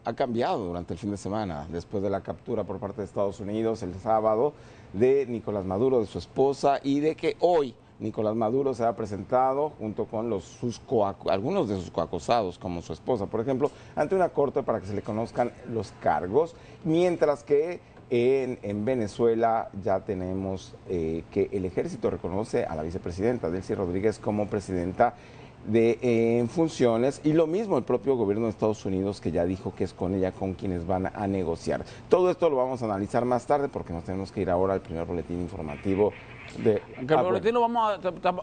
ha cambiado durante el fin de semana, después de la captura por parte de Estados Unidos el sábado de Nicolás Maduro, de su esposa, y de que hoy Nicolás Maduro se ha presentado junto con algunos de sus coacusados, como su esposa, por ejemplo, ante una corte para que se le conozcan los cargos, mientras que en Venezuela ya tenemos que el ejército reconoce a la vicepresidenta Delcy Rodríguez como presidenta en funciones, y lo mismo el propio gobierno de Estados Unidos, que ya dijo que es con ella con quienes van a negociar. Todo esto lo vamos a analizar más tarde porque nos tenemos que ir ahora al primer boletín informativo de... Aunque el boletín lo vamos a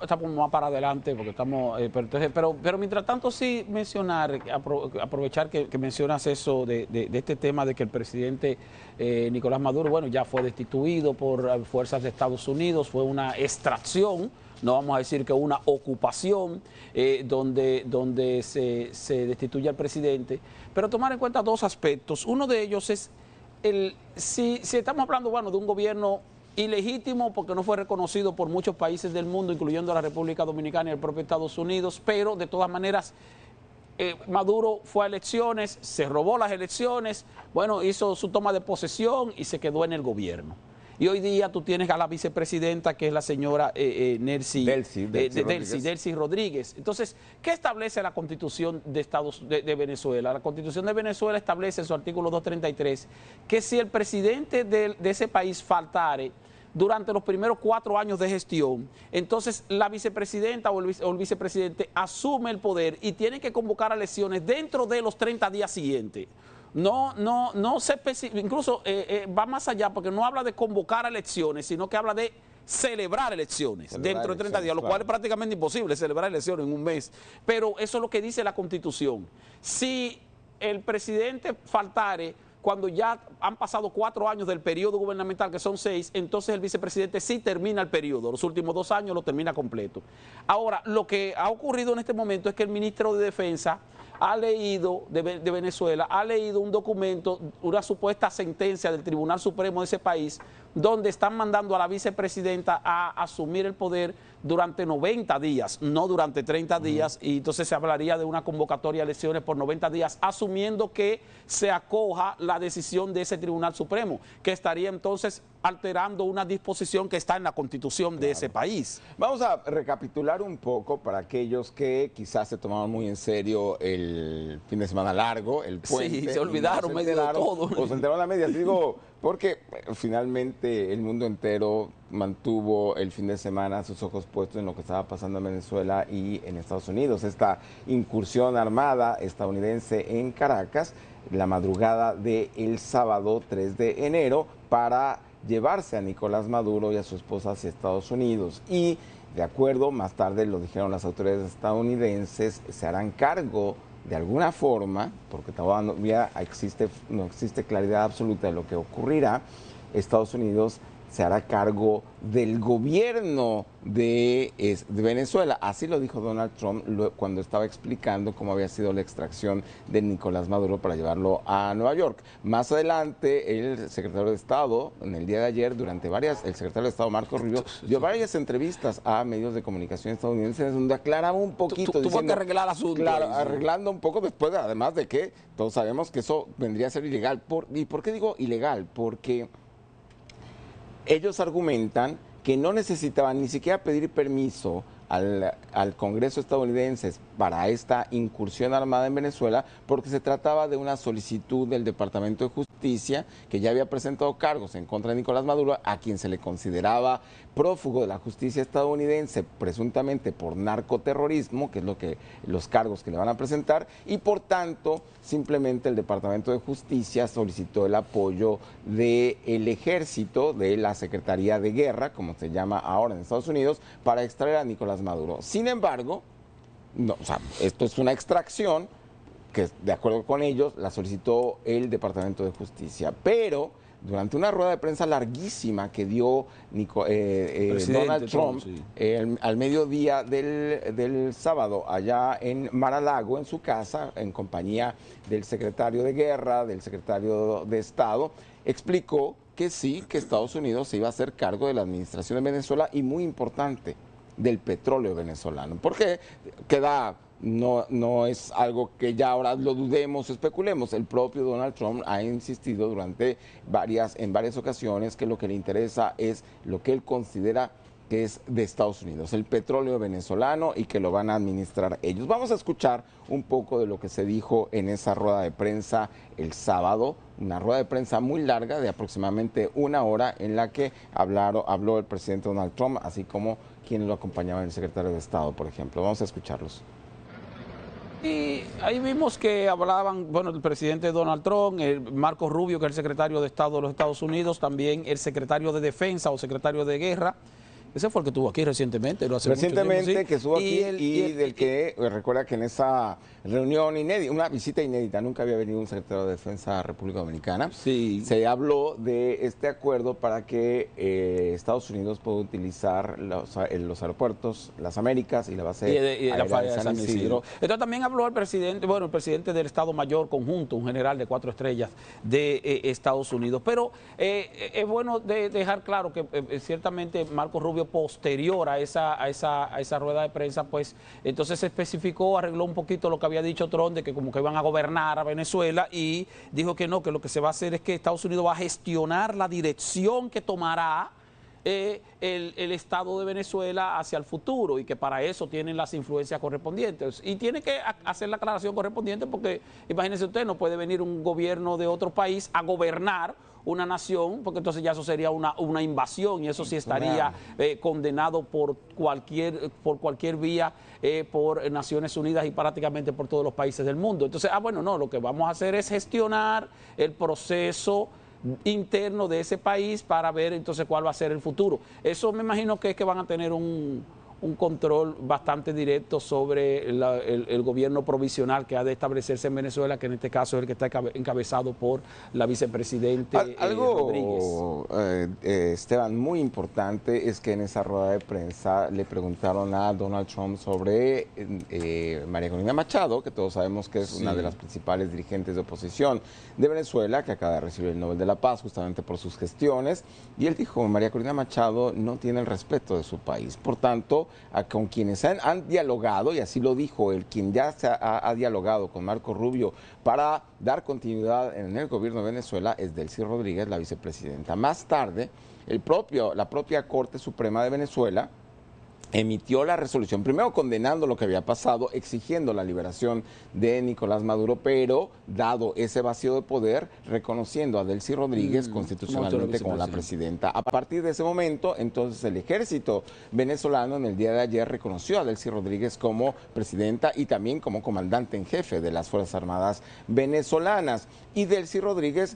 estamos más para adelante porque estamos, pero mientras tanto sí mencionar, aprovechar que mencionas eso de este tema de que el presidente Nicolás Maduro, bueno, ya fue destituido por fuerzas de Estados Unidos, fue una extracción, no vamos a decir que una ocupación, donde se destituye al presidente, pero tomar en cuenta dos aspectos. Uno de ellos es, si estamos hablando, bueno, de un gobierno ilegítimo porque no fue reconocido por muchos países del mundo, incluyendo la República Dominicana y el propio Estados Unidos, pero de todas maneras Maduro fue a elecciones, se robó las elecciones, bueno, hizo su toma de posesión y se quedó en el gobierno. Y hoy día tú tienes a la vicepresidenta, que es la señora Delcy Rodríguez. Entonces, ¿qué establece la Constitución de Venezuela? La Constitución de Venezuela establece en su artículo 233 que si el presidente de ese país faltare durante los primeros 4 años de gestión, entonces la vicepresidenta o el vicepresidente asume el poder y tiene que convocar a elecciones dentro de los 30 días siguientes. No se especifica, incluso va más allá porque no habla de convocar a elecciones, sino que habla de celebrar elecciones dentro de 30 días, lo cual es prácticamente imposible celebrar elecciones en un mes. Pero eso es lo que dice la Constitución. Si el presidente faltare cuando ya han pasado 4 años del periodo gubernamental, que son 6, entonces el vicepresidente sí termina el periodo, los últimos 2 años lo termina completo. Ahora, lo que ha ocurrido en este momento es que el ministro de Defensa de Venezuela, ha leído un documento, una supuesta sentencia del Tribunal Supremo de ese país, donde están mandando a la vicepresidenta a asumir el poder durante 90 días, no durante 30 días, y entonces se hablaría de una convocatoria a elecciones por 90 días, asumiendo que se acoja la decisión de ese Tribunal Supremo, que estaría entonces alterando una disposición que está en la Constitución de ese país. Vamos a recapitular un poco para aquellos que quizás se tomaron muy en serio el fin de semana largo, el puente. Sí, se olvidaron medio de todo. O se enteraron a medias, digo, porque finalmente el mundo entero mantuvo el fin de semana sus ojos puestos en lo que estaba pasando en Venezuela y en Estados Unidos. Esta incursión armada estadounidense en Caracas, la madrugada del sábado 3 de enero, para llevarse a Nicolás Maduro y a su esposa hacia Estados Unidos. Y de acuerdo, más tarde lo dijeron las autoridades estadounidenses, se harán cargo de alguna forma, porque todavía no existe claridad absoluta de lo que ocurrirá. Estados Unidos se hará cargo del gobierno de Venezuela. Así lo dijo Donald Trump cuando estaba explicando cómo había sido la extracción de Nicolás Maduro para llevarlo a Nueva York. Más adelante, el secretario de Estado, en el día de ayer, el secretario de Estado, Marco Rubio, dio varias entrevistas a medios de comunicación estadounidenses donde aclaraba un poquito. Tuvo que arreglar el asunto. Claro, arreglando un poco después, además de que todos sabemos que eso vendría a ser ilegal. ¿Y por qué digo ilegal? Porque ellos argumentan que no necesitaban ni siquiera pedir permiso al Congreso estadounidense para esta incursión armada en Venezuela, porque se trataba de una solicitud del Departamento de Justicia, que ya había presentado cargos en contra de Nicolás Maduro, a quien se le consideraba prófugo de la justicia estadounidense, presuntamente por narcoterrorismo, que es los cargos que le van a presentar, y por tanto, simplemente el Departamento de Justicia solicitó el apoyo del ejército, de la Secretaría de Guerra, como se llama ahora en Estados Unidos, para extraer a Nicolás Maduro. Sin embargo, esto es una extracción que, de acuerdo con ellos, la solicitó el Departamento de Justicia, pero durante una rueda de prensa larguísima que dio Donald Trump, sí, al mediodía del sábado, allá en Mar-a-Lago, en su casa, en compañía del secretario de Guerra, del secretario de Estado, explicó que sí, que Estados Unidos se iba a hacer cargo de la administración de Venezuela y, muy importante, del petróleo venezolano, porque queda no es algo que ya ahora lo dudemos, especulemos. El propio Donald Trump ha insistido en varias ocasiones que lo que le interesa es lo que él considera que es de Estados Unidos, el petróleo venezolano, y que lo van a administrar ellos. Vamos a escuchar un poco de lo que se dijo en esa rueda de prensa el sábado, una rueda de prensa muy larga de aproximadamente 1 hora en la que habló el presidente Donald Trump, así como quienes lo acompañaban, el secretario de Estado, por ejemplo. Vamos a escucharlos. Y ahí vimos que hablaban, bueno, el presidente Donald Trump, Marco Rubio, que es el secretario de Estado de los Estados Unidos, también el secretario de Defensa o secretario de Guerra. Ese fue el que estuvo aquí recientemente. Recientemente, que estuvo aquí del que recuerda que en esa reunión inédita, una visita inédita, nunca había venido un secretario de Defensa de la República Dominicana. Sí. Se habló de este acuerdo para que Estados Unidos pueda utilizar los aeropuertos, las Américas y la base y la falla de San Isidro. Entonces también habló el presidente del Estado Mayor Conjunto, un general de 4 estrellas de Estados Unidos. Pero es bueno dejar claro que ciertamente Marco Rubio, posterior a esa rueda de prensa, pues entonces se especificó, arregló un poquito lo que había dicho Trump, de que como que iban a gobernar a Venezuela, y dijo que no, que lo que se va a hacer es que Estados Unidos va a gestionar la dirección que tomará el Estado de Venezuela hacia el futuro, y que para eso tienen las influencias correspondientes. Y tiene que hacer la aclaración correspondiente, porque imagínense usted, no puede venir un gobierno de otro país a gobernar una nación, porque entonces ya eso sería una invasión, y eso sí estaría condenado por cualquier vía, por Naciones Unidas y prácticamente por todos los países del mundo. Entonces, bueno, no, lo que vamos a hacer es gestionar el proceso interno de ese país para ver entonces cuál va a ser el futuro. Eso me imagino que es que van a tener un control bastante directo sobre el gobierno provisional que ha de establecerse en Venezuela, que en este caso es el que está encabezado por la vicepresidenta Rodríguez. Esteban, muy importante es que en esa rueda de prensa le preguntaron a Donald Trump sobre María Corina Machado, que todos sabemos que es una de las principales dirigentes de oposición de Venezuela, que acaba de recibir el Nobel de la Paz justamente por sus gestiones, y él dijo: María Corina Machado no tiene el respeto de su país. Por tanto, con quienes han dialogado, y así lo dijo él, quien ya ha dialogado con Marco Rubio para dar continuidad en el gobierno de Venezuela, es Delcy Rodríguez, la vicepresidenta. Más tarde, la propia Corte Suprema de Venezuela emitió la resolución, primero condenando lo que había pasado, exigiendo la liberación de Nicolás Maduro, pero dado ese vacío de poder, reconociendo a Delcy Rodríguez constitucionalmente como la presidenta. A partir de ese momento, entonces, el ejército venezolano en el día de ayer reconoció a Delcy Rodríguez como presidenta y también como comandante en jefe de las Fuerzas Armadas venezolanas. Y Delcy Rodríguez,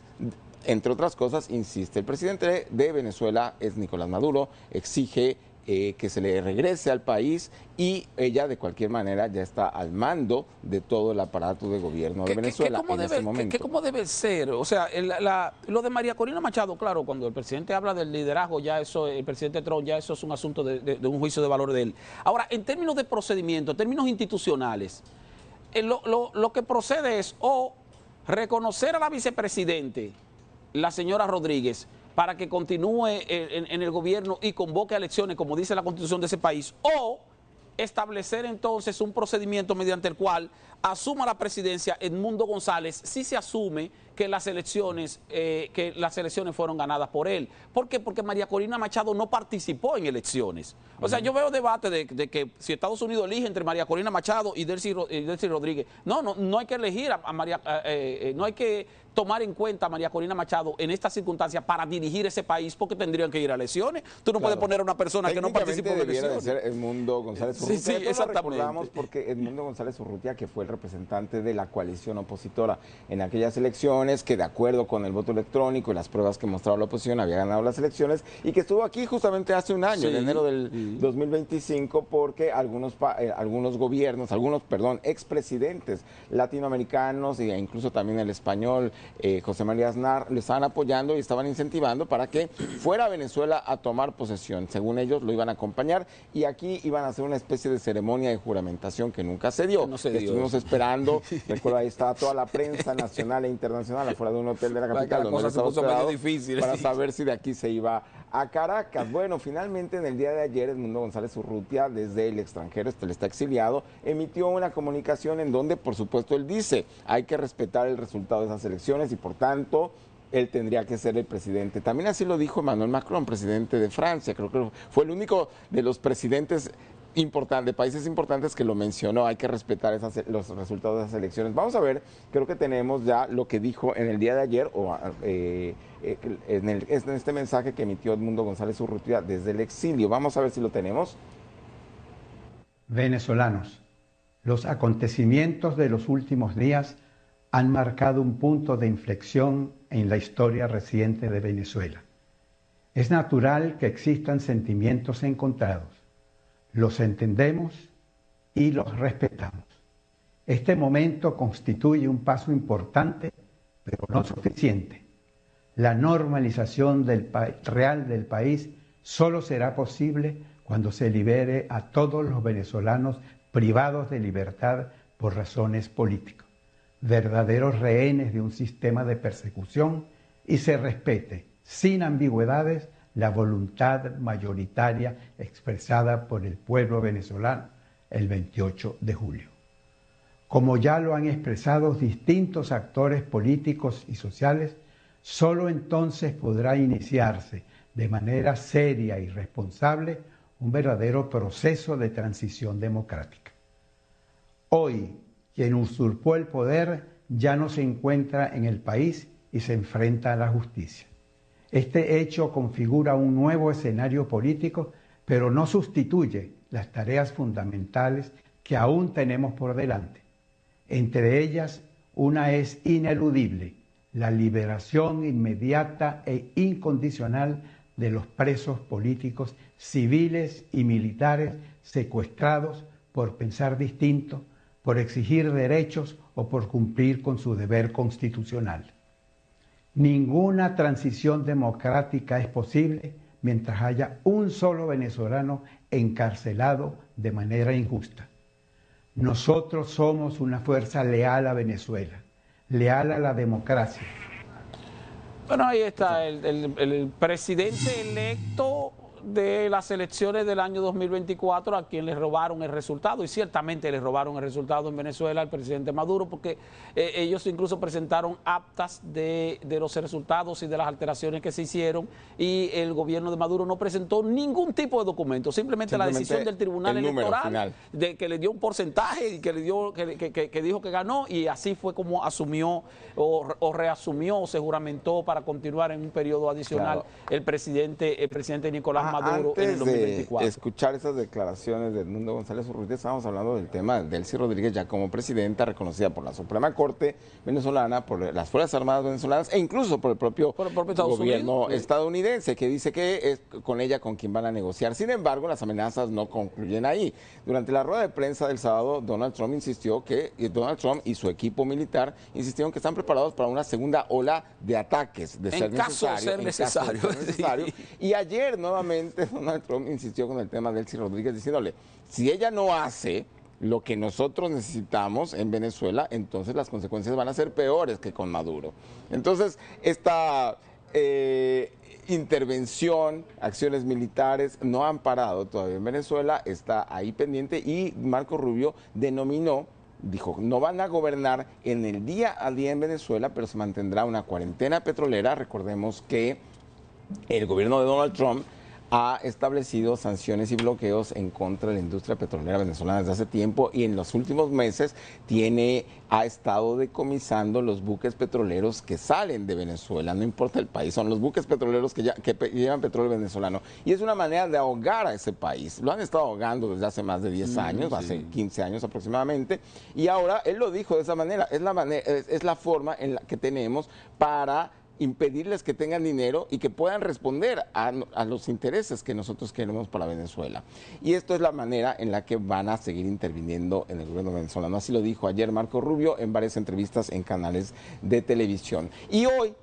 entre otras cosas, insiste: el presidente de Venezuela es Nicolás Maduro, exige que se le regrese al país, y ella de cualquier manera ya está al mando de todo el aparato de gobierno de Venezuela en este momento. ¿Cómo debe ser? O sea, lo de María Corina Machado, claro, cuando el presidente habla del liderazgo, ya eso, el presidente Trump, ya eso es un asunto de un juicio de valor de él. Ahora, en términos de procedimiento, en términos institucionales, lo que procede es o reconocer a la vicepresidente, la señora Rodríguez, para que continúe en el gobierno y convoque a elecciones, como dice la Constitución de ese país, o establecer entonces un procedimiento mediante el cual asuma la presidencia Edmundo González, si se asume que las elecciones fueron ganadas por él. ¿Por qué? Porque María Corina Machado no participó en elecciones. O sea, yo veo debate de que si Estados Unidos elige entre María Corina Machado y Delcy Rodríguez. No hay que elegir a María, no hay que tomar en cuenta a María Corina Machado en estas circunstancias para dirigir ese país, porque tendrían que ir a elecciones. Tú no puedes poner a una persona que no participó en elecciones. Debiera de ser Edmundo González Urrutia. Sí, exactamente. Lo recordamos porque Edmundo González Urrutia, que fue el representante de la coalición opositora en aquellas elecciones, que de acuerdo con el voto electrónico y las pruebas que mostraba la oposición había ganado las elecciones, y que estuvo aquí justamente hace un año, en enero del 2025, porque algunos expresidentes latinoamericanos e incluso también el español José María Aznar lo estaban apoyando y estaban incentivando para que fuera a Venezuela a tomar posesión. Según ellos lo iban a acompañar y aquí iban a hacer una especie de ceremonia de juramentación que nunca se dio. No se dio. Estuvimos esperando, recuerdo ahí estaba toda la prensa nacional e internacional afuera de un hotel de la capital donde estaba hospedado, para saber si de aquí se iba a Caracas. Bueno, finalmente en el día de ayer Edmundo González Urrutia, desde el extranjero, él está exiliado, emitió una comunicación en donde, por supuesto, él dice, hay que respetar el resultado de esas elecciones y, por tanto, él tendría que ser el presidente. También así lo dijo Emmanuel Macron, presidente de Francia. Creo que fue el único de los presidentes de países importantes que lo mencionó. Hay que respetar los resultados de esas elecciones. Vamos a ver, creo que tenemos ya lo que dijo en el día de ayer en este mensaje que emitió Edmundo González Urrutia desde el exilio. Vamos a ver si lo tenemos. Venezolanos, los acontecimientos de los últimos días han marcado un punto de inflexión en la historia reciente de Venezuela. Es natural que existan sentimientos encontrados. Los entendemos y los respetamos. Este momento constituye un paso importante, pero no suficiente. La normalización real del país solo será posible cuando se libere a todos los venezolanos privados de libertad por razones políticas, verdaderos rehenes de un sistema de persecución, y se respete sin ambigüedades la voluntad mayoritaria expresada por el pueblo venezolano el 28 de julio. Como ya lo han expresado distintos actores políticos y sociales, solo entonces podrá iniciarse de manera seria y responsable un verdadero proceso de transición democrática. Hoy, quien usurpó el poder ya no se encuentra en el país y se enfrenta a la justicia. Este hecho configura un nuevo escenario político, pero no sustituye las tareas fundamentales que aún tenemos por delante. Entre ellas, una es ineludible: la liberación inmediata e incondicional de los presos políticos, civiles y militares secuestrados por pensar distinto, por exigir derechos o por cumplir con su deber constitucional. Ninguna transición democrática es posible mientras haya un solo venezolano encarcelado de manera injusta. Nosotros somos una fuerza leal a Venezuela, leal a la democracia. Bueno, ahí está el presidente electo de las elecciones del año 2024, a quien le robaron el resultado, y ciertamente le robaron el resultado en Venezuela al presidente Maduro, porque ellos incluso presentaron actas de los resultados y de las alteraciones que se hicieron, y el gobierno de Maduro no presentó ningún tipo de documento, simplemente la decisión del Tribunal Electoral que le dio un porcentaje y que le dio que dijo que ganó, y así fue como asumió o reasumió o se juramentó para continuar en un periodo adicional el presidente Nicolás Maduro antes en el 2024. De escuchar esas declaraciones de Edmundo González Urrutia, estábamos hablando del tema de Delcy Rodríguez, ya como presidenta reconocida por la Suprema Corte venezolana, por las Fuerzas Armadas venezolanas e incluso por el propio gobierno estadounidense, que dice que es con ella con quien van a negociar. Sin embargo, las amenazas no concluyen ahí. Durante la rueda de prensa del sábado, Donald Trump y su equipo militar insistieron que están preparados para una segunda ola de ataques, en caso de ser necesario. Y ayer nuevamente Donald Trump insistió con el tema de Delcy Rodríguez, diciéndole, si ella no hace lo que nosotros necesitamos en Venezuela, entonces las consecuencias van a ser peores que con Maduro. Entonces, esta intervención, acciones militares no han parado todavía en Venezuela, está ahí pendiente, y Marco Rubio dijo, no van a gobernar en el día a día en Venezuela, pero se mantendrá una cuarentena petrolera. Recordemos que el gobierno de Donald Trump ha establecido sanciones y bloqueos en contra de la industria petrolera venezolana desde hace tiempo, y en los últimos meses ha estado decomisando los buques petroleros que salen de Venezuela, no importa el país, son los buques petroleros que llevan petróleo venezolano, y es una manera de ahogar a ese país. Lo han estado ahogando desde hace más de 10 años, hace 15 años aproximadamente, y ahora él lo dijo de esa manera, es la forma en la que tenemos para impedirles que tengan dinero y que puedan responder a los intereses que nosotros queremos para Venezuela. Y esto es la manera en la que van a seguir interviniendo en el gobierno venezolano. Así lo dijo ayer Marco Rubio en varias entrevistas en canales de televisión. Y hoy